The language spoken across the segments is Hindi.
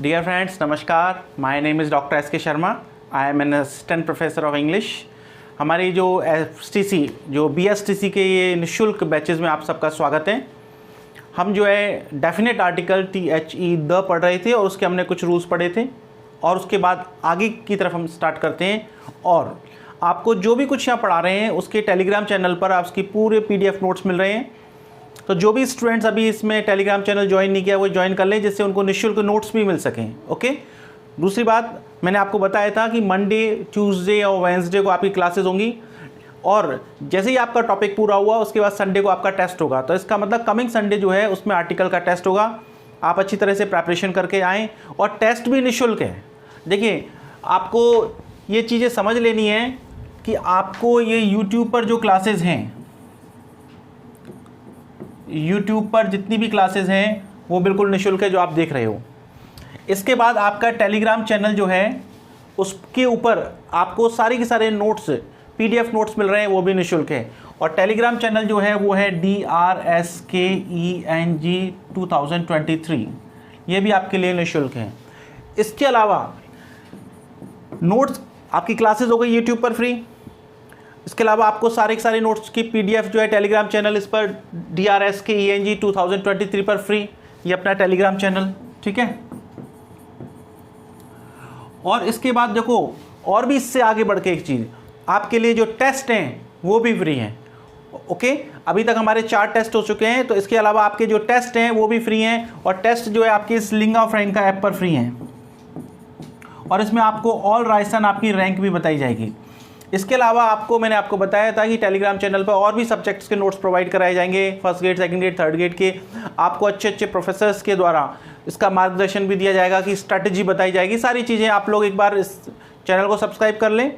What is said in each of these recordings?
Dear friends, नमस्कार. My name is Dr. S.K. Sharma. I am an assistant professor of English. हमारी जो FTC जो BSTC के ये निःशुल्क बैचेज़ में आप सबका स्वागत है. हम जो है डेफिनेट आर्टिकल THE द पढ़ रहे थे और उसके हमने कुछ रूल्स पढ़े थे और उसके बाद आगे की तरफ हम स्टार्ट करते हैं. और आपको जो भी कुछ यहाँ पढ़ा रहे हैं उसके टेलीग्राम चैनल पर आप उसकी पूरे PDF नोट्स मिल रहे हैं. तो जो भी स्टूडेंट्स अभी इसमें टेलीग्राम चैनल ज्वाइन नहीं किया वो ज्वाइन कर लें जिससे उनको निःशुल्क नोट्स भी मिल सकें. ओके. दूसरी बात, मैंने आपको बताया था कि मंडे, ट्यूसडे और वेंसडे को आपकी क्लासेस होंगी और जैसे ही आपका टॉपिक पूरा हुआ उसके बाद संडे को आपका टेस्ट होगा. तो इसका मतलब कमिंग संडे जो है उसमें आर्टिकल का टेस्ट होगा. आप अच्छी तरह से प्रेपरेशन करके आएँ और टेस्ट भी निःशुल्क है. देखिए, आपको ये चीज़ें समझ लेनी है कि आपको ये यूट्यूब पर जो क्लासेस हैं, यूट्यूब पर जितनी भी क्लासेस हैं वो बिल्कुल निःशुल्क है जो आप देख रहे हो. इसके बाद आपका टेलीग्राम चैनल जो है उसके ऊपर आपको सारे के सारे नोट्स PDF नोट्स मिल रहे हैं, वो भी निःशुल्क है. और टेलीग्राम चैनल जो है वो है DRSKENG 2023, ये भी आपके लिए निःशुल्क है. इसके अलावा नोट्स आपकी क्लासेस हो गई यूट्यूब पर फ्री. इसके अलावा आपको सारे के सारे नोट्स की PDF जो है टेलीग्राम चैनल इस पर DRSKENG 2023 पर फ्री. ये अपना टेलीग्राम चैनल, ठीक है. और इसके बाद देखो, और भी इससे आगे बढ़ के एक चीज़, आपके लिए जो टेस्ट हैं वो भी फ्री हैं. ओके. अभी तक हमारे 4 टेस्ट हो चुके हैं, तो इसके अलावा आपके जो टेस्ट हैं वो भी फ्री हैं. और टेस्ट जो है आपके इस लिंगा फ्रैंका ऐप पर फ्री हैं और इसमें आपको ऑल राजस्थान आपकी रैंक भी बताई जाएगी. इसके अलावा मैंने आपको बताया था कि टेलीग्राम चैनल पर और भी सब्जेक्ट्स के नोट्स प्रोवाइड कराए जाएंगे. First grade, second grade, third grade के आपको अच्छे अच्छे प्रोफेसर्स के द्वारा इसका मार्गदर्शन भी दिया जाएगा कि स्ट्रैटेजी बताई जाएगी. सारी चीज़ें आप लोग एक बार इस चैनल को सब्सक्राइब कर लें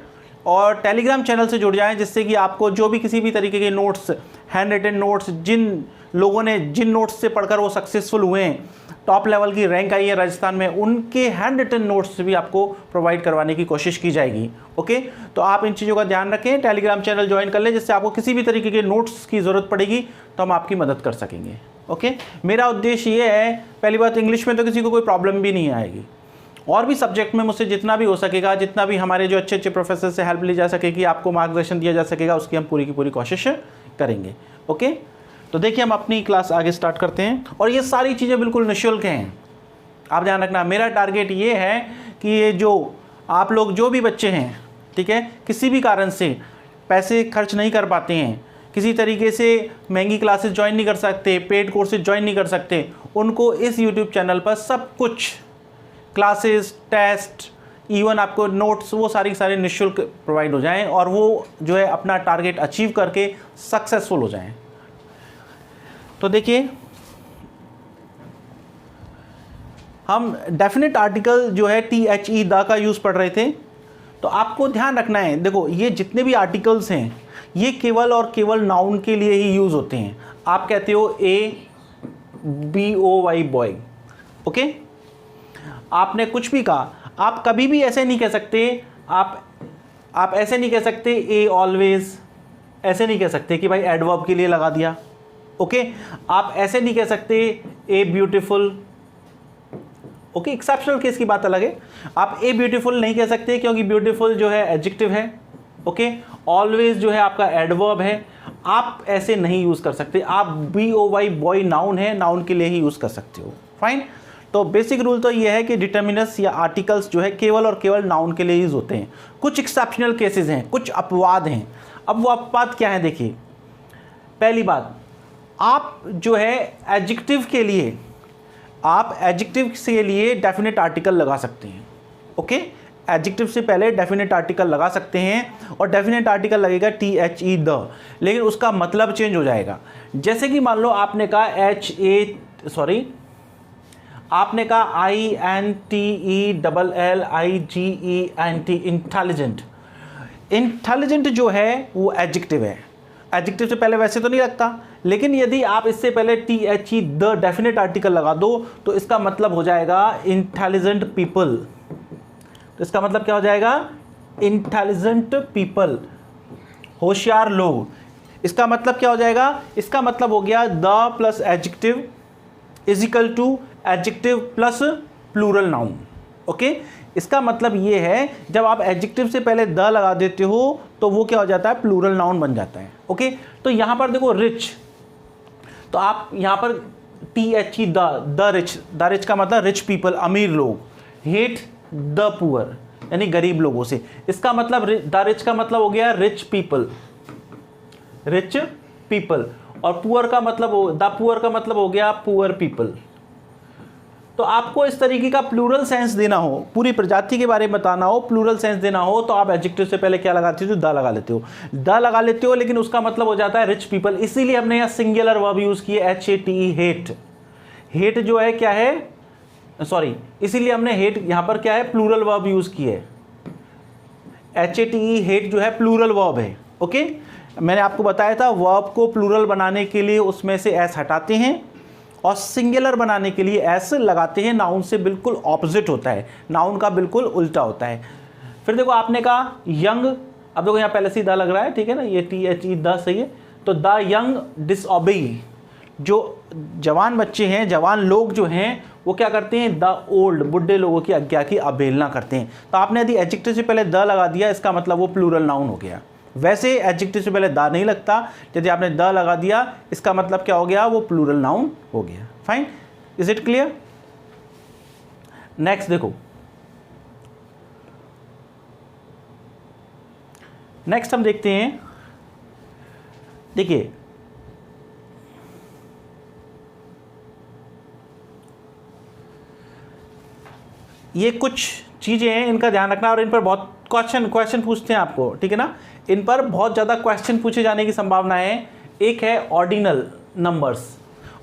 और टेलीग्राम चैनल से जुड़ जाएं, जिससे कि आपको जो भी किसी भी तरीके के नोट्स, हैंड रिटन नोट्स, जिन लोगों ने जिन नोट्स से पढ़कर वो सक्सेसफुल हुए हैं, टॉप लेवल की रैंक आई है राजस्थान में, उनके हैंड रिटन नोट्स भी आपको प्रोवाइड करवाने की कोशिश की जाएगी. ओके. तो आप इन चीज़ों का ध्यान रखें, टेलीग्राम चैनल ज्वाइन कर लें, जिससे आपको किसी भी तरीके के नोट्स की ज़रूरत पड़ेगी तो हम आपकी मदद कर सकेंगे. ओके. मेरा उद्देश्य ये है, पहली बात, इंग्लिश में तो किसी को कोई प्रॉब्लम भी नहीं आएगी और भी सब्जेक्ट में मुझसे जितना भी हो सकेगा, जितना भी हमारे जो अच्छे अच्छे प्रोफेसर से हेल्प ली जा सकेगी, आपको मार्गदर्शन दिया जा सकेगा, उसकी हम पूरी की पूरी कोशिश करेंगे. ओके. तो देखिए, हम अपनी क्लास आगे स्टार्ट करते हैं और ये सारी चीज़ें बिल्कुल निःशुल्क हैं. आप ध्यान रखना, मेरा टारगेट ये है कि ये जो आप लोग जो भी बच्चे हैं, ठीक है, किसी भी कारण से पैसे खर्च नहीं कर पाते हैं, किसी तरीके से महंगी क्लासेस ज्वाइन नहीं कर सकते, पेड कोर्सेज ज्वाइन नहीं कर सकते, उनको इस यूट्यूब चैनल पर सब कुछ क्लासेस, टेस्ट, इवन आपको नोट्स, वो सारी सारे निःशुल्क प्रोवाइड हो जाएं और वो जो है अपना टारगेट अचीव करके सक्सेसफुल हो जाएं. तो देखिए, हम डेफिनेट आर्टिकल जो है THE द का यूज़ पढ़ रहे थे. तो आपको ध्यान रखना है, देखो, ये जितने भी आर्टिकल्स हैं ये केवल और केवल नाउन के लिए ही यूज़ होते हैं. आप कहते हो BOY बॉय. ओके. आपने कुछ भी कहा, आप कभी भी ऐसे नहीं कह सकते, आप ऐसे नहीं कह सकते ए ऑलवेज, ऐसे नहीं कह सकते कि भाई एडवर्ब के लिए लगा दिया. ओके. आप ऐसे नहीं कह सकते a beautiful. Okay. Exceptional case की बात अलग है. आप ए ब्यूटीफुल नहीं कह सकते क्योंकि ब्यूटीफुल जो है एडजेक्टिव है. ओके. ऑलवेज जो है आपका एडवर्ब है. आप ऐसे नहीं यूज़ कर सकते. आप BOY बॉय नाउन है, नाउन के लिए ही यूज़ कर सकते हो. फाइन. तो बेसिक रूल तो ये है कि डिटर्मिनस या आर्टिकल्स जो है केवल और केवल नाउन के लिए यूज़ होते हैं. कुछ एक्सेप्शनल केसेस हैं, कुछ अपवाद हैं. अब वो अपवाद क्या है? देखिए, पहली बात, आप जो है एडजेक्टिव के लिए, आप एडजेक्टिव के लिए डेफिनेट आर्टिकल लगा सकते हैं. ओके. एडजेक्टिव से पहले डेफिनेट आर्टिकल लगा सकते हैं और डेफिनेट आर्टिकल लगेगा THE द, लेकिन उसका मतलब चेंज हो जाएगा. जैसे कि मान लो आपने कहा आपने कहा INTELLIGENT, इंटेलिजेंट. इंटेलिजेंट जो है वो एडजेक्टिव है. एडजेक्टिव से पहले वैसे तो नहीं लगता, लेकिन यदि आप इससे पहले THE द डेफिनेट आर्टिकल लगा दो तो इसका मतलब हो जाएगा इंटेलिजेंट पीपल. तो इसका मतलब क्या हो जाएगा? इंटेलिजेंट पीपल, होशियार लोग. इसका मतलब क्या हो जाएगा? इसका मतलब हो गया the plus adjective is equal to adjective plus plural noun. Okay, इसका मतलब ये है जब आप एडजेक्टिव से पहले द लगा देते हो तो वो क्या हो जाता है, प्लूरल नाउन बन जाता है। ओके, तो यहां पर देखो रिच, तो आप यहां पर THE द रिच का मतलब रिच पीपल, अमीर लोग, हेट द पुअर यानी गरीब लोगों से। इसका मतलब द रिच का मतलब हो गया रिच पीपल, और पुअर का मतलब द पुअर का मतलब हो गया पुअर पीपल। तो आपको इस तरीके का प्लूरल सेंस देना हो, पूरी प्रजाति के बारे में बताना हो, प्लूरल सेंस देना हो, तो आप एडजेक्टिव से पहले क्या लगाते हो, द लगा लेते हो, लेकिन उसका मतलब हो जाता है रिच पीपल। इसीलिए हमने यहाँ सिंगुलर वर्ब यूज किए, HATE, हेट जो है क्या है, सॉरी, इसीलिए हमने हेट यहां पर क्या है, प्लूरल वर्ब यूज किए, HATE, हेट जो है प्लूरल वर्ब है। ओके, मैंने आपको बताया था वर्ब को प्लूरल बनाने के लिए उसमें से एस हटाते हैं और सिंगुलर बनाने के लिए एस लगाते हैं। नाउन से बिल्कुल ऑपोजिट होता है, नाउन का बिल्कुल उल्टा होता है। फिर देखो आपने कहा यंग, अब देखो यहाँ पहले से द लग रहा है, ठीक है ना, ये THE द सही है। तो द यंग डिसओबे, जो जवान बच्चे हैं, जवान लोग जो हैं वो क्या करते हैं, द ओल्ड, बुढ़े लोगों की आज्ञा की अवहेलना करते हैं। तो आपने यदि एडजेक्टिव से पहले द लगा दिया, इसका मतलब वो प्लूरल नाउन हो गया। वैसे एडजेक्टिव से पहले द नहीं लगता, यदि आपने द लगा दिया इसका मतलब क्या हो गया, वो प्लूरल नाउन हो गया। Fine, is it clear? Next देखो, नेक्स्ट हम देखते हैं, देखिए ये कुछ चीजें हैं, इनका ध्यान रखना, और इन पर बहुत क्वेश्चन पूछते हैं आपको, ठीक है ना, इन पर बहुत ज़्यादा क्वेश्चन पूछे जाने की संभावना है। एक है ऑर्डिनल नंबर्स।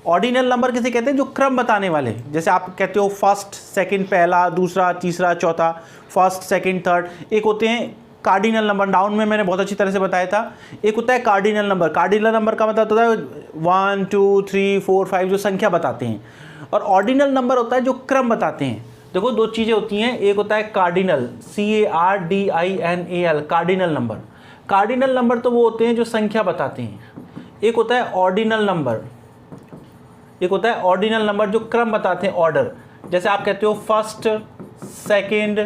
ऑर्डिनल नंबर किसे कहते हैं, जो क्रम बताने वाले, जैसे आप कहते हो फर्स्ट सेकंड, पहला, दूसरा, तीसरा, चौथा, फर्स्ट सेकंड थर्ड। एक होते हैं कार्डिनल नंबर, डाउन में मैंने बहुत अच्छी तरह से बताया था। एक होता है कार्डिनल नंबर, कार्डिनल नंबर का मतलब होता है 1 2 3 4 5 जो संख्या बताते हैं, और ऑर्डिनल नंबर होता है जो क्रम बताते हैं। देखो दो चीज़ें होती हैं, एक होता है cardinal, CARDINAL, cardinal number. Cardinal number तो वो होते हैं जो संख्या बताते हैं। एक होता है ऑर्डिनल नंबर, एक होता है ऑर्डिनल नंबर जो क्रम बताते हैं, ऑर्डर। जैसे आप कहते हो फर्स्ट सेकंड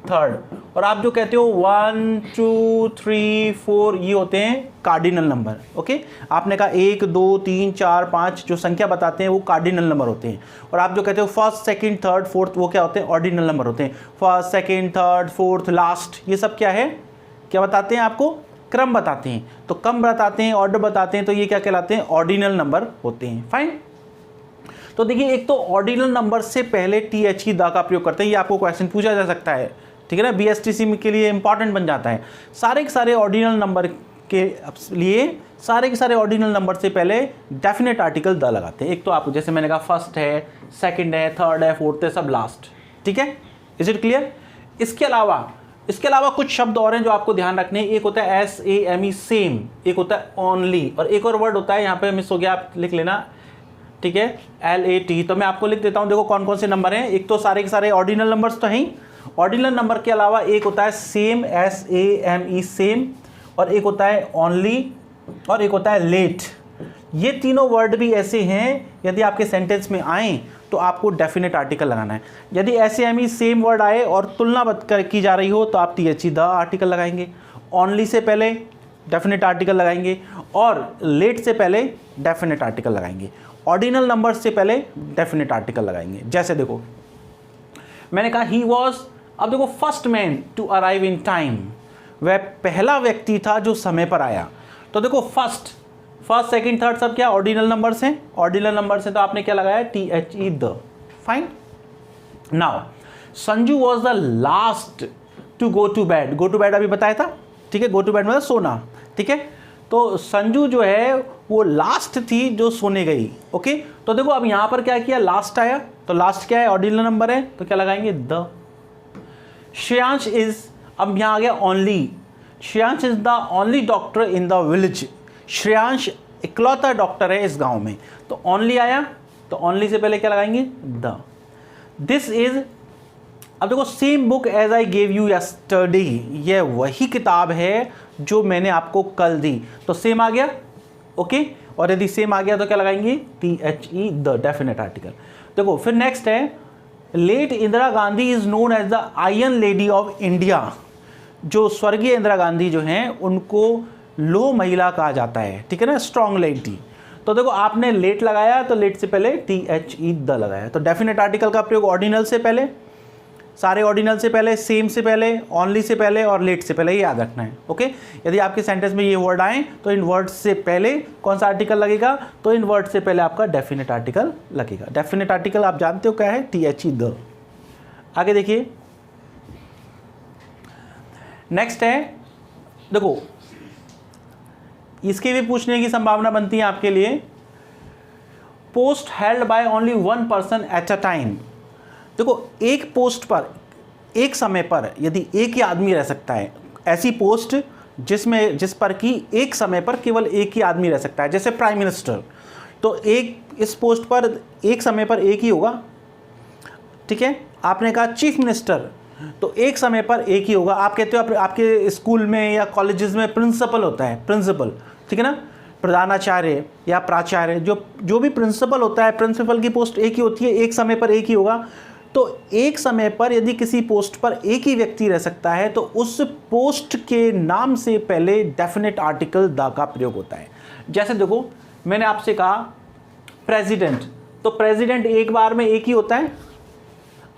थर्ड, और आप जो कहते हो 1 2 3 4, ये होते हैं कार्डिनल नंबर। ओके, आपने कहा 1 2 3 4 5 जो संख्या बताते हैं वो कार्डिनल नंबर होते हैं, और आप जो कहते हो फर्स्ट सेकंड थर्ड फोर्थ, वो क्या होते हैं, ऑर्डिनल नंबर होते हैं। First second third fourth last, ये सब क्या है, क्या बताते हैं आपको, क्रम बताते हैं। तो क्रम बताते हैं, ऑर्डर बताते हैं, तो ये क्या कहलाते हैं, ऑर्डिनल नंबर होते हैं। फाइन, तो देखिए एक तो ऑर्डिनल नंबर से पहले THE द का प्रयोग करते हैं, ये आपको क्वेश्चन पूछा जा सकता है, ठीक है ना, BSTC के लिए इंपॉर्टेंट बन जाता है। सारे के सारे ऑर्डिनल नंबर के लिए सारे के सारे ऑर्डिनल नंबर से पहले डेफिनेट आर्टिकल द लगाते हैं। एक तो आपको जैसे मैंने कहा फर्स्ट है, सेकंड है, थर्ड है, फोर्थ है, सब लास्ट, ठीक है, इज इट क्लियर? इसके अलावा कुछ शब्द और हैं जो आपको ध्यान रखने हैं। एक होता है SAME सेम, एक होता है ओनली, और एक और वर्ड होता है, यहाँ पे मिस हो गया, आप लिख लेना, ठीक है, LAT। तो मैं आपको लिख देता हूँ, देखो कौन कौन से नंबर हैं। एक तो सारे के सारे ऑर्डिनल नंबर्स तो हैं, ऑर्डिनल नंबर के अलावा एक होता है सेम, SAME सेम, और एक होता है ओनली, और एक होता है लेट। ये तीनों वर्ड भी ऐसे हैं, यदि आपके सेंटेंस में आए तो आपको डेफिनेट आर्टिकल लगाना है। यदि SAME सेम वर्ड आए और तुलना की जा रही हो तो आप THE द आर्टिकल लगाएंगे, ओनली से पहले डेफिनेट आर्टिकल लगाएंगे, और लेट से पहले डेफिनेट आर्टिकल लगाएंगे, ऑर्डिनल नंबर से पहले डेफिनेट आर्टिकल लगाएंगे। जैसे देखो मैंने कहा ही वॉज, अब देखो first man to arrive in time, वह पहला व्यक्ति था जो समय पर आया। तो देखो फर्स्ट सेकंड थर्ड सब क्या ऑर्डिनल नंबर्स हैं, ऑर्डिनल नंबर्स हैं, तो आपने क्या लगाया, THE the. Fine, now Sanju was the last to go to bed, go to bed अभी बताया था, ठीक है, गो टू बेड मतलब सोना, ठीक है। तो संजू जो है वो लास्ट थी जो सोने गई। ओके, तो देखो अब यहां पर क्या किया, लास्ट आया, तो लास्ट क्या है, ऑर्डिनल नंबर है, तो क्या लगाएंगे, द। श्रेयांश इज, अब यहां आ गया only, Shreyansh is the only doctor in the village, Shreyansh इकलौता डॉक्टर है इस गांव में, तो ओनली आया, तो ओनली से पहले क्या लगाएंगे, द। दिस इज, अब देखो same book as I gave you yesterday, ये वही किताब है जो मैंने आपको कल दी, तो सेम आ गया। ओके, और यदि सेम आ गया तो क्या लगाएंगे, THE द, डेफिनेट आर्टिकल। देखो फिर नेक्स्ट है late Indira Gandhi is known as the iron lady of India. जो स्वर्गीय इंदिरा गांधी जो हैं उनको लो महिला कहा जाता है, ठीक है ना, स्ट्रॉन्ग लेडी। तो देखो आपने लेट लगाया तो लेट से पहले THE द लगाया, तो डेफिनेट आर्टिकल का प्रयोग ऑर्डिनल से पहले, सारे ऑर्डिनल से पहले, सेम से पहले, ओनली से पहले और लेट से पहले, ये याद रखना है। ओके, यदि आपके सेंटेंस में ये वर्ड आए तो इन वर्ड से पहले कौन सा आर्टिकल लगेगा, तो इन वर्ड से पहले आपका डेफिनेट आर्टिकल लगेगा। डेफिनेट आर्टिकल आप जानते हो क्या है, THE द। आगे देखिए, नेक्स्ट है, देखो इसके भी पूछने की संभावना बनती है आपके लिए, post held by only one person at a time. देखो एक पोस्ट पर एक समय पर यदि एक ही आदमी रह सकता है, ऐसी पोस्ट जिस पर कि एक समय पर केवल एक ही आदमी रह सकता है, जैसे प्राइम मिनिस्टर, तो एक इस पोस्ट पर एक समय पर एक ही होगा, ठीक है। आपने कहा चीफ मिनिस्टर, तो एक समय पर एक ही होगा। आप कहते हो आपके स्कूल में या कॉलेजेस में प्रिंसिपल होता है, प्रिंसिपल, ठीक है ना, प्रधानाचार्य या प्राचार्य, जो भी प्रिंसिपल होता है, प्रिंसिपल की पोस्ट एक ही होती है, एक समय पर एक ही होगा। तो एक समय पर यदि किसी पोस्ट पर एक ही व्यक्ति रह सकता है तो उस पोस्ट के नाम से पहले डेफिनेट आर्टिकल द का प्रयोग होता है। जैसे देखो मैंने आपसे कहा प्रेसिडेंट, तो प्रेसिडेंट एक बार में एक ही होता है।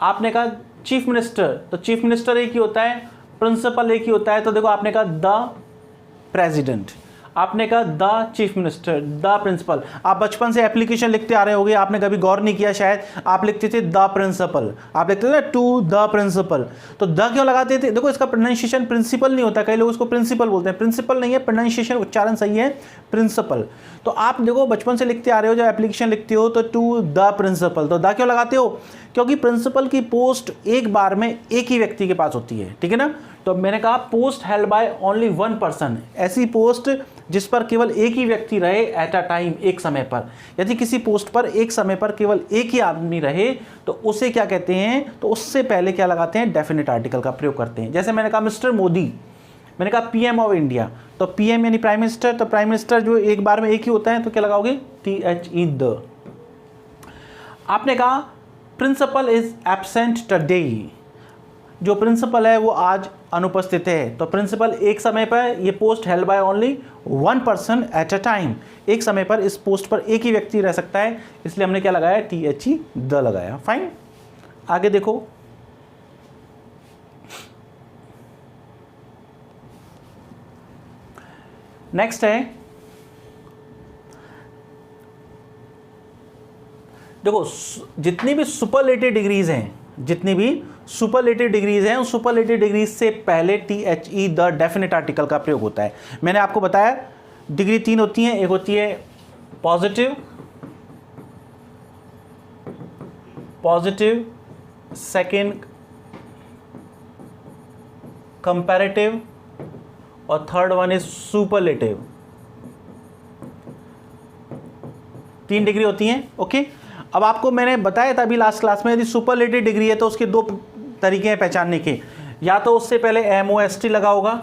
आपने कहा चीफ मिनिस्टर, तो चीफ मिनिस्टर एक ही होता है, प्रिंसिपल एक ही होता है। तो देखो आपने कहा द प्रेसिडेंट, आपने कहा the chief minister, the principal. आप बचपन से एप्लीकेशन लिखते आ रहे होंगे, आपने कभी गौर नहीं किया शायद, आप लिखते थे द प्रिंसिपल, आप लिखते थे टू द प्रिंसिपल। तो द क्यों लगाते थे, देखो इसका प्रोनाउंसिएशन प्रिंसिपल नहीं होता, कई लोग उसको प्रिंसिपल बोलते हैं, प्रिंसिपल नहीं है, प्रोनाउंसिएशन उच्चारण सही है प्रिंसिपल। तो आप देखो बचपन से लिखते आ रहे हो, जब एप्लीकेशन लिखते हो तो टू द प्रिंसिपल, तो द क्यों लगाते हो, क्योंकि प्रिंसिपल की पोस्ट एक बार में एक ही व्यक्ति के पास होती है, ठीक है ना। तो मैंने कहा post held by only one person, ऐसी पोस्ट जिस पर केवल एक ही व्यक्ति रहे एट अ टाइम, एक समय पर। यदि किसी पोस्ट पर एक समय पर केवल एक ही आदमी रहे तो उसे क्या कहते हैं, तो उससे पहले क्या लगाते हैं, डेफिनेट आर्टिकल का प्रयोग करते हैं। जैसे मैंने कहा मिस्टर मोदी, मैंने कहा PM ऑफ इंडिया, तो PM यानी प्राइम मिनिस्टर, तो प्राइम मिनिस्टर जो एक बार में एक ही होता है, तो क्या लगाओगे, THE द। आपने कहा प्रिंसिपल इज एब्सेंट टुडे, जो प्रिंसिपल है वो आज अनुपस्थित है। तो प्रिंसिपल एक समय पर, ये post held by only one person at a time, एक समय पर इस पोस्ट पर एक ही व्यक्ति रह सकता है, इसलिए हमने क्या लगाया, THE द लगाया। फाइन, आगे देखो, नेक्स्ट है, देखो जितनी भी सुपरलेटिव डिग्रीज हैं, जितनी भी सुपरलेटिव डिग्रीज हैं, उस सुपरलेटिव डिग्रीज से पहले THE द डेफिनेट आर्टिकल का प्रयोग होता है। मैंने आपको बताया डिग्री तीन होती हैं, एक होती है पॉजिटिव, सेकंड कंपैरेटिव और थर्ड वन इज सुपरलेटिव। तीन डिग्री होती हैं। ओके, अब आपको मैंने बताया था अभी लास्ट क्लास में, यदि सुपरलेटिव डिग्री है तो उसके दो तरीके हैं पहचानने के, या तो उससे पहले MOST लगा होगा,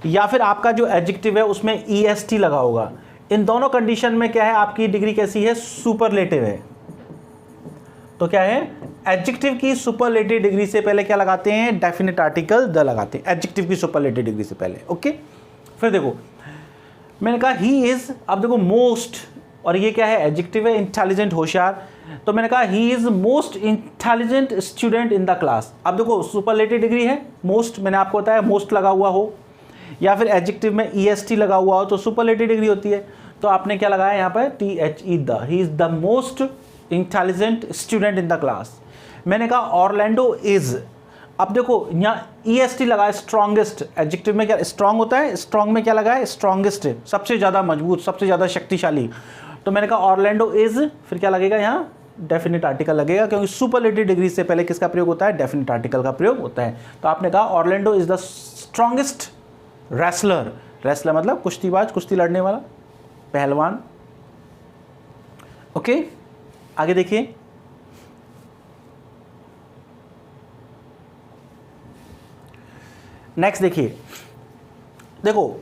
या फिर आपका जो एडजेक्टिव है उसमें EST लगा होगा। इन दोनों कंडीशन में क्या है, आपकी डिग्री कैसी है, सुपरलेटिव है। तो क्या है, एडजेक्टिव की सुपरलेटिव डिग्री से पहले क्या लगाते हैं, डेफिनेट आर्टिकल द लगाते हैं, एडजेक्टिव की सुपरलेटिव डिग्री से पहले। ओके, फिर देखो मैंने कहा ही इज, अब देखो मोस्ट, और ये क्या है, एडजेक्टिव है, इंटेलिजेंट, होशियार। तो मैंने कहा he is most intelligent student in the class. अब देखो सुपरलेटिव डिग्री है, मोस्ट, मैंने आपको बताया मोस्ट लगा हुआ हो, या फिर एडजेक्टिव में EST लगा हुआ हो तो सुपरलेटिव डिग्री होती है। तो आपने क्या लगाया यहाँ पर, THE the, he is the most intelligent student in the class. मैंने कहा ऑरलैंडो इज, अब देखो यहाँ EST लगाया, स्ट्रॉन्गेस्ट, एडजेक्टिव में क्या स्ट्रॉन्ग होता है, स्ट्रॉन्ग में क्या लगाया, स्ट्रॉन्गेस्ट, सबसे ज़्यादा मजबूत, सबसे ज़्यादा शक्तिशाली। तो मैंने कहा ऑरलैंडो इज, फिर क्या लगेगा यहाँ, डेफिनेट आर्टिकल लगेगा, क्योंकि सुपरलेटिव डिग्री से पहले किसका प्रयोग होता है, डेफिनेट आर्टिकल का प्रयोग होता है। तो आपने कहा Orlando is the strongest wrestler, wrestler मतलब कुश्तीबाज, कुश्ती लड़ने वाला, पहलवान। ओके, आगे देखिए, नेक्स्ट देखिए, देखो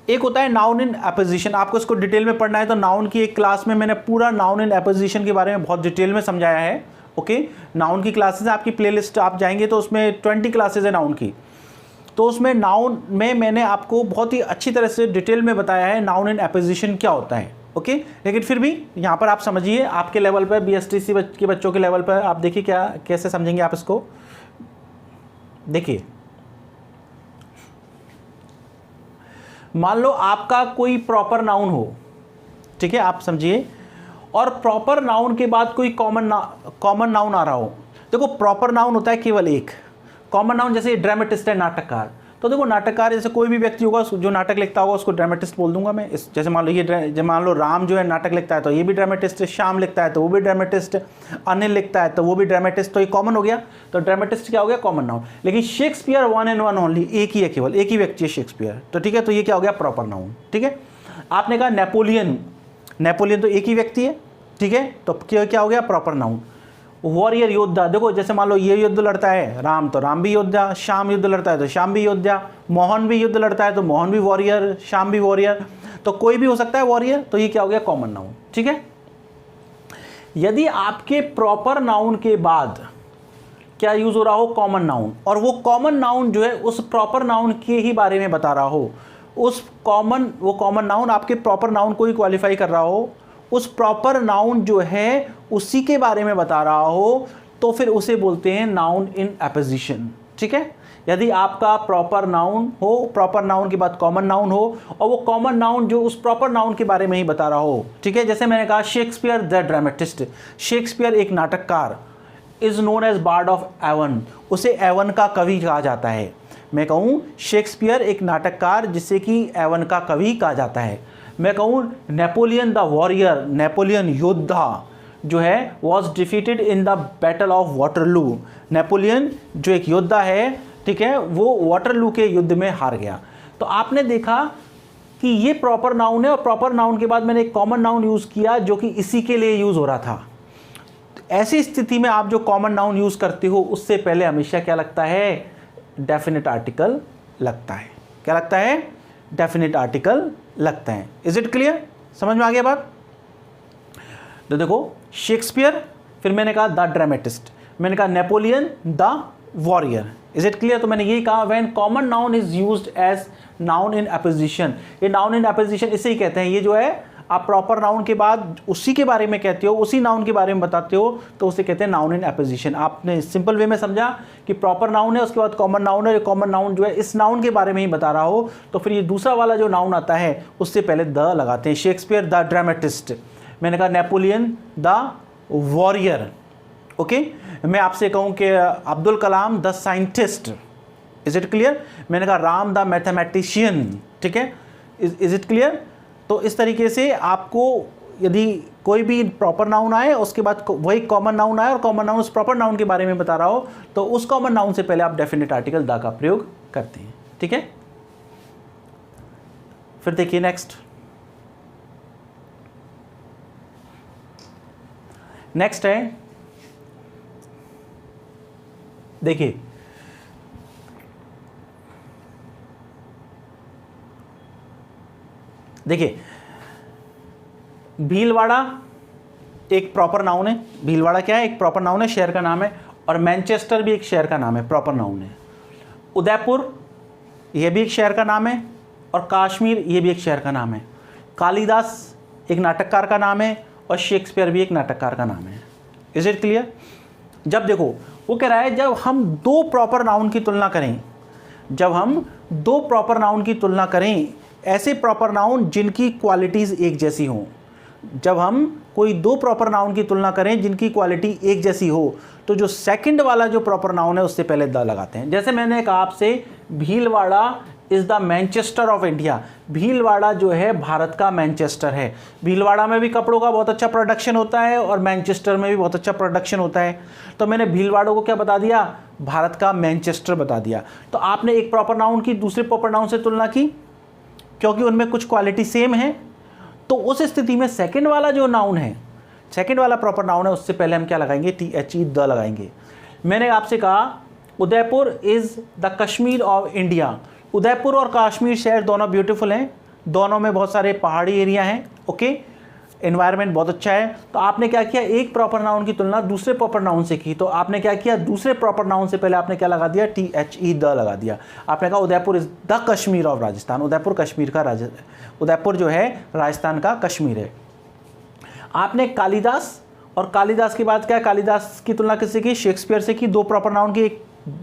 एक होता है नाउन इन एपोजिशन, आपको इसको डिटेल में पढ़ना है तो नाउन की एक क्लास में मैंने पूरा नाउन इन एपोजिशन के बारे में बहुत डिटेल में समझाया है, ओके। नाउन की क्लासेस है, आपकी प्लेलिस्ट आप जाएंगे तो उसमें 20 क्लासेस है नाउन की। तो उसमें नाउन में मैंने आपको बहुत ही अच्छी तरह से डिटेल में बताया है नाउन इन एपोजिशन क्या होता है, ओके। लेकिन फिर भी यहाँ पर आप समझिए, आपके लेवल पर, BSTC के बच्चों के लेवल पर आप देखिए क्या कैसे समझेंगे आप इसको। देखिए, मान लो आपका कोई प्रॉपर नाउन हो, ठीक है, आप समझिए, और प्रॉपर नाउन के बाद कोई कॉमन नाउन आ रहा हो। देखो प्रॉपर नाउन होता है केवल एक, कॉमन नाउन जैसे ड्रामेटिस्ट है, नाटककार। तो देखो नाटककार जैसे कोई भी व्यक्ति होगा जो नाटक लिखता होगा उसको ड्रामेटिस्ट बोल दूंगा मैं। इस जैसे मान लो राम जो है नाटक लिखता है तो ये भी ड्रामेटिस्ट है, श्याम लिखता है तो वो भी ड्रामेटिस्ट, अनिल लिखता है तो वो भी ड्रामेटिस्ट, तो ये कॉमन हो गया। तो ड्रामेटिस्ट क्या हो गया, कॉमन नाउन। लेकिन Shakespeare one and one only, एक ही है, केवल एक ही व्यक्ति है शेक्सपियर, तो ठीक है, तो ये क्या हो गया, प्रॉपर नाउन, ठीक है। आपने कहा नेपोलियन तो एक ही व्यक्ति है, ठीक है, तो क्या हो गया, प्रॉपर नाउन। वॉरियर योद्धा, देखो जैसे मान लो ये युद्ध लड़ता है राम, तो राम भी योद्धा, श्याम युद्ध लड़ता है तो श्याम भी योद्धा, मोहन भी युद्ध लड़ता है तो मोहन भी वॉरियर, श्याम भी वॉरियर, तो कोई भी हो सकता है वॉरियर, तो ये क्या हो गया, कॉमन नाउन, ठीक है। यदि आपके प्रॉपर नाउन के बाद क्या यूज हो रहा हो, कॉमन नाउन, और वो कॉमन नाउन जो है उस प्रॉपर नाउन के ही बारे में बता रहा हो, वो कॉमन नाउन आपके प्रॉपर नाउन को ही क्वालिफाई कर रहा हो, उस प्रॉपर नाउन जो है उसी के बारे में बता रहा हो, तो फिर उसे बोलते हैं नाउन इन एपोजिशन, ठीक है। यदि आपका प्रॉपर नाउन हो, प्रॉपर नाउन के बाद कॉमन नाउन हो, और वो कॉमन नाउन जो उस प्रॉपर नाउन के बारे में ही बता रहा हो, ठीक है। जैसे मैंने कहा शेक्सपियर द ड्रामेटिस्ट, शेक्सपियर एक नाटककार, is known as bard of Avon, उसे एवन का कवि कहा जाता है। मैं कहूँ शेक्सपियर एक नाटककार जिसे कि एवन का कवि कहा जाता है। मैं कहूँ नेपोलियन द वॉरियर, नेपोलियन योद्धा जो है was defeated in the battle of Waterloo, Napoleon जो एक योद्धा है, ठीक है, वो वाटरलू के युद्ध में हार गया। तो आपने देखा कि ये प्रॉपर नाउन है, और प्रॉपर नाउन के बाद मैंने एक कॉमन नाउन यूज़ किया जो कि इसी के लिए यूज़ हो रहा था। ऐसी स्थिति में आप जो कॉमन नाउन यूज़ करते हो उससे पहले हमेशा क्या लगता है, डेफिनेट आर्टिकल लगता है। क्या लगता है, डेफिनेट आर्टिकल लगता है। इज इट क्लियर, समझ में आ गया बात। तो देखो शेक्सपियर, फिर मैंने कहा द ड्रामेटिस्ट, मैंने कहा Napoleon the warrior. Is it clear. तो मैंने यही कहा when common noun is used as noun in apposition, ये नाउन इन एपोजिशन इसे ही कहते हैं। ये जो है आप प्रॉपर नाउन के बाद उसी के बारे में कहते हो, उसी नाउन के बारे में बताते हो, तो उसे कहते हैं नाउन इन एपोजिशन। आपने सिंपल वे में समझा कि प्रॉपर नाउन है, उसके बाद कॉमन नाउन है, कॉमन नाउन जो है इस नाउन के बारे में ही बता रहा हो, तो फिर ये दूसरा वाला जो नाउन आता है उससे पहले द लगाते हैं। शेक्सपियर द ड्रामेटिस्ट, मैंने कहा नेपोलियन द वॉरियर, ओके। मैं आपसे कहूँ कि Abdul Kalam the scientist, is it clear. मैंने कहा राम द मैथमेटिशियन, ठीक है, इज इट क्लियर। तो इस तरीके से आपको यदि कोई भी प्रॉपर नाउन आए उसके बाद वही कॉमन नाउन आए और कॉमन नाउन उस प्रॉपर नाउन के बारे में बता रहा हो, तो उस कॉमन नाउन से पहले आप डेफिनेट आर्टिकल द का प्रयोग करते हैं, ठीक है। फिर देखिए नेक्स्ट है, देखिए भीलवाड़ा एक प्रॉपर नाउन है। भीलवाड़ा क्या है, एक प्रॉपर नाउन है, शहर का नाम है। और मैनचेस्टर भी एक शहर का नाम है, प्रॉपर नाउन है। उदयपुर ये भी एक शहर का नाम है, और कश्मीर ये भी एक शहर का नाम है। कालिदास एक नाटककार का नाम है, और शेक्सपियर भी एक नाटककार का नाम है। Is it clear. जब देखो वो कह रहा है जब हम दो प्रॉपर नाउन की तुलना करें, जब हम दो प्रॉपर नाउन की तुलना करें, ऐसे प्रॉपर नाउन जिनकी क्वालिटीज़ एक जैसी हों, जब हम कोई दो प्रॉपर नाउन की तुलना करें जिनकी क्वालिटी एक जैसी हो, तो जो सेकंड वाला जो प्रॉपर नाउन है उससे पहले द लगाते हैं। जैसे मैंने कहा आपसे Bhilwara is the Manchester of India, Bhilwara जो है भारत का मैनचेस्टर है। भीलवाड़ा में भी कपड़ों का बहुत अच्छा प्रोडक्शन होता है और मैनचेस्टर में भी बहुत अच्छा प्रोडक्शन होता है। तो मैंने भीलवाड़ा को क्या बता दिया, भारत का मैनचेस्टर बता दिया। तो आपने एक प्रॉपर नाउन की दूसरे प्रॉपर नाउन से तुलना की क्योंकि उनमें कुछ क्वालिटी सेम है। तो उस स्थिति में सेकंड वाला जो नाउन है, सेकंड वाला प्रॉपर नाउन है, उससे पहले हम क्या लगाएंगे, THE द लगाएंगे। मैंने आपसे कहा Udaipur is the Kashmir of India. Udaipur और कश्मीर शहर दोनों ब्यूटीफुल हैं, दोनों में बहुत सारे पहाड़ी एरिया हैं, ओके। एनवायरनमेंट बहुत अच्छा है। तो आपने क्या किया, एक प्रॉपर नाउन की तुलना दूसरे प्रॉपर नाउन से की, तो आपने क्या किया, दूसरे प्रॉपर नाउन से पहले आपने क्या लगा दिया, THE द लगा दिया। आपने कहा Udaipur is the Kashmir of Rajasthan, Udaipur Kashmir का उदयपुर जो है राजस्थान का कश्मीर है। आपने कालिदास और कालिदास के बाद क्या, कालिदास की तुलना किससे की, शेक्सपियर से की। दो प्रॉपर नाउन की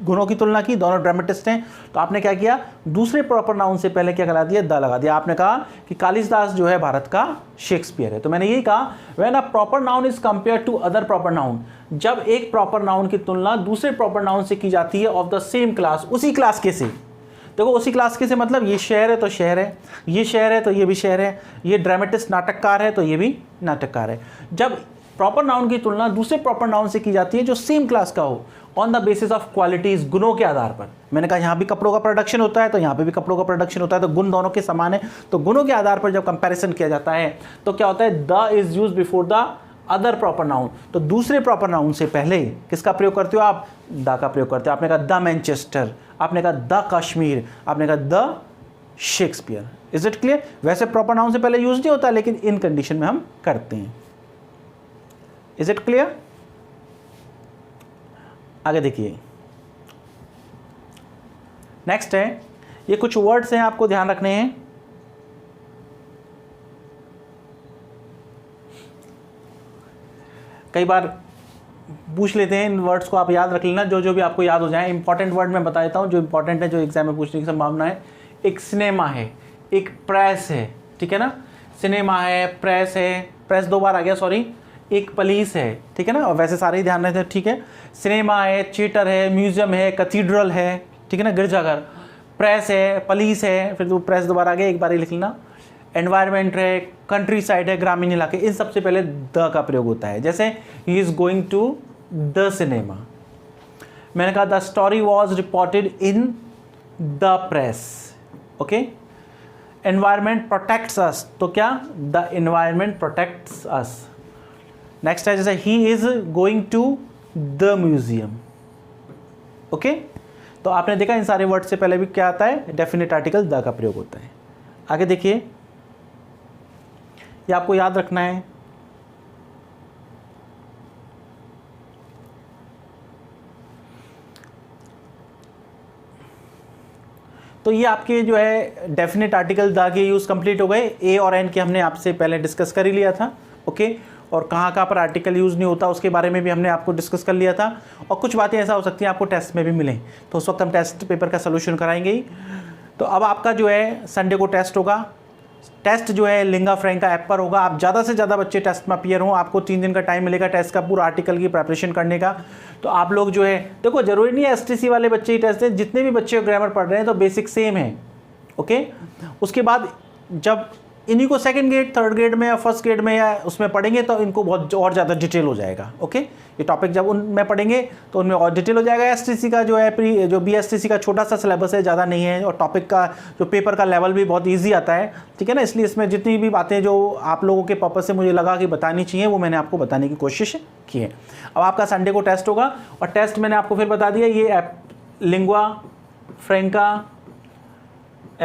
गुणों की तुलना की, दोनों ड्रामेटिस्ट हैं। तो आपने क्या किया, दूसरे प्रॉपर नाउन से पहले क्या लगा दिया, द लगा दिया। आपने कहा कि कालिदास जो है भारत का शेक्सपियर है। तो मैंने यही कहा, when a proper noun is compare to other proper noun, जब एक प्रॉपर नाउन की तुलना दूसरे प्रॉपर नाउन से की जाती है ऑफ द सेम क्लास, उसी क्लास के से। देखो उसी क्लास के से मतलब ये शहर है तो शहर है, ये शहर है तो ये भी शहर है, ये ड्रामेटिस्ट नाटककार है तो ये भी नाटककार है। जब प्रॉपर नाउन की तुलना दूसरे प्रॉपर नाउन से की जाती है जो सेम क्लास का हो, on the basis of qualities, गुणों के आधार पर। मैंने कहा यहाँ भी कपड़ों का प्रोडक्शन होता है तो यहाँ पे भी कपड़ों का प्रोडक्शन होता है, तो गुण दोनों के समान है। तो गुणों के आधार पर जब कंपैरिजन किया जाता है तो क्या होता है, the is used before the other proper noun. तो दूसरे प्रॉपर नाउन से पहले किसका प्रयोग करते हो आप, द का प्रयोग करते हो। आपने कहा द मैनचेस्टर, आपने कहा द कश्मीर, आपने कहा the Shakespeare. Is it clear? वैसे प्रॉपर नाउन से पहले यूज नहीं होता, लेकिन इन कंडीशन में हम करते हैं। Is it clear? आगे देखिए, नेक्स्ट है, ये कुछ वर्ड्स हैं आपको ध्यान रखने हैं। कई बार पूछ लेते हैं, इन वर्ड्स को आप याद रख लेना, जो जो भी आपको याद हो जाए। इंपॉर्टेंट वर्ड मैं बता देता हूँ जो इंपॉर्टेंट है, जो एग्जाम में पूछने की संभावना है। एक सिनेमा है, एक प्रेस है, ठीक है ना, सिनेमा है, प्रेस है, प्रेस दो बार आ गया सॉरी, एक पुलिस है, ठीक है ना, और वैसे सारे ही ध्यान रखते हैं, ठीक है। सिनेमा है, थिएटर है, म्यूजियम है, कैथीड्रल है, ठीक है ना, गिरजाघर, प्रेस है, पुलिस है, फिर तो प्रेस दोबारा आ गया, एक बार ही लिख लेना। एनवायरनमेंट है, कंट्री साइड है, ग्रामीण इलाके, इन सबसे पहले द का प्रयोग होता है। जैसे he is going to the cinema, मैंने कहा the story was reported in the press, okay. Environment protects us, तो क्या, the environment protects us. Next है जैसे he is going to the museum, okay. तो आपने देखा इन सारे वर्ड से पहले भी क्या आता है, डेफिनेट आर्टिकल द का प्रयोग होता है। आगे देखिए, ये आपको याद रखना है। तो ये आपके जो है डेफिनेट आर्टिकल द के यूज कंप्लीट हो गए। ए और एन के हमने आपसे पहले डिस्कस कर ही लिया था, ओके। और कहाँ कहाँ पर आर्टिकल यूज़ नहीं होता उसके बारे में भी हमने आपको डिस्कस कर लिया था। और कुछ बातें ऐसा हो सकती हैं आपको टेस्ट में भी मिलें, तो उस वक्त हम टेस्ट पेपर का सलूशन कराएंगे ही। तो अब आपका जो है संडे को टेस्ट होगा। टेस्ट जो है लिंगा फ्रैंका ऐप पर होगा। आप ज़्यादा से ज़्यादा बच्चे टेस्ट में अपीयर हों। आपको 3 दिन का टाइम मिलेगा टेस्ट का पूरा आर्टिकल की प्रिपरेशन करने का। तो आप लोग जो है, देखो ज़रूरी नहीं है STC वाले बच्चे ही टेस्ट दें, जितने भी बच्चे ग्रामर पढ़ रहे हैं तो बेसिक सेम है, ओके। उसके बाद जब इन्हीं को सेकंड ग्रेड, थर्ड ग्रेड में या फर्स्ट ग्रेड में या उसमें पढ़ेंगे तो इनको बहुत और ज़्यादा डिटेल हो जाएगा, ओके। ये टॉपिक जब उनमें पढ़ेंगे तो उनमें और डिटेल हो जाएगा। STC का जो है जो BSTC का छोटा सा सिलेबस है, ज़्यादा नहीं है, और टॉपिक का जो पेपर का लेवल भी बहुत ईजी आता है, ठीक है ना। इसलिए इसमें जितनी भी बातें जो आप लोगों के पर्पज़ से मुझे लगा कि बतानी चाहिए वो मैंने आपको बताने की कोशिश की है। अब आपका संडे को टेस्ट होगा, और टेस्ट मैंने आपको फिर बता दिया, ये ऐप लिंगा फ्रैंका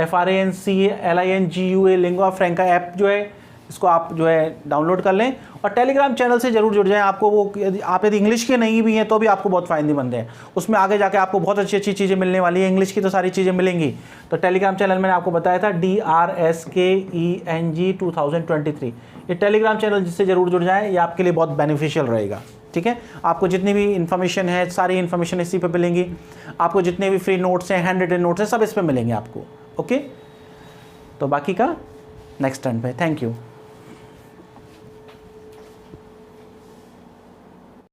FRANCALINGUA लिंगा फ्रैंका ऐप जो है, इसको आप जो है डाउनलोड कर लें और टेलीग्राम चैनल से ज़रूर जुड़ जाएं। आपको वो आप यदि इंग्लिश के नहीं भी हैं तो भी आपको बहुत फ़ायदेमंद है। उसमें आगे जाके आपको बहुत अच्छी अच्छी चीज़ें मिलने वाली है। इंग्लिश की तो सारी चीज़ें मिलेंगी। तो टेलीग्राम चैनल मैंने आपको बताया था DRSKENG 2023, ये टेलीग्राम चैनल जिससे ज़रूर जुड़ जाएँ, ये आपके लिए बहुत बेनिफिशियल रहेगा, ठीक है। आपको जितनी भी इन्फॉर्मेशन है, सारी इन्फॉर्मेशन इसी पे मिलेंगी। आपको जितने भी फ्री नोट्स हैं, हैंड रिटन नोट्स हैं, सब इस पे मिलेंगे आपको, ओके। तो बाकी का नेक्स्ट टर्न पे। Thank you.